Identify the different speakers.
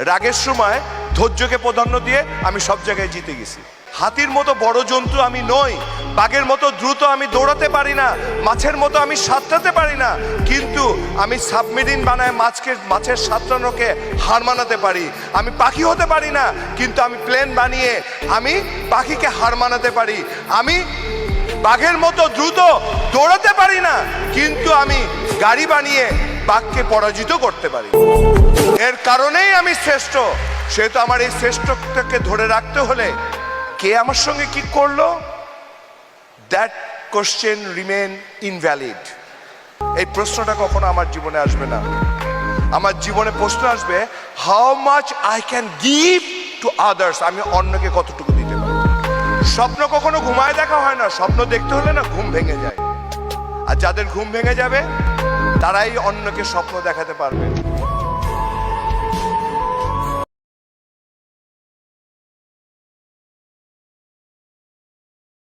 Speaker 1: রাগের সময় ধৈর্যকে প্রাধান্য দিয়ে আমি সব জায়গায় জিতে গেছি। হাতির মতো বড় জন্তু আমি নই, বাঘের মতো দ্রুত আমি দৌড়াতে পারি না, মাছের মতো আমি সাঁতরাতে পারি না, কিন্তু আমি সাবমেরিন বানায় মাছের সাঁতরানোকে হার মানাতে পারি। আমি পাখি হতে পারি না, কিন্তু আমি প্লেন বানিয়ে আমি পাখিকে হার মানাতে পারি। আমি বাঘের মতো দ্রুত দৌড়াতে পারি না, কিন্তু আমি গাড়ি বানিয়ে বাঘকে পরাজিত করতে পারি। এর কারণেই আমি শ্রেষ্ঠ। সেহেতু আমার এই শ্রেষ্ঠটাকে ধরে রাখতে হলে কে আমার সঙ্গে কি করলো, দ্যাট কোশ্চেন রিমেন ইনভ্যালিড। এই প্রশ্নটা কখনো আমার জীবনে আসবে না। আমার জীবনে প্রশ্ন আসবে, how much I can give to others. আমি অন্যকে কতটুকু দিতে পারি। স্বপ্ন কখনো ঘুমায় দেখা হয় না, স্বপ্ন দেখতে হলে না ঘুম ভেঙে যায়। আর যাদের ঘুম ভেঙে যাবে তারাই অন্যকে স্বপ্ন দেখাতে পারবে।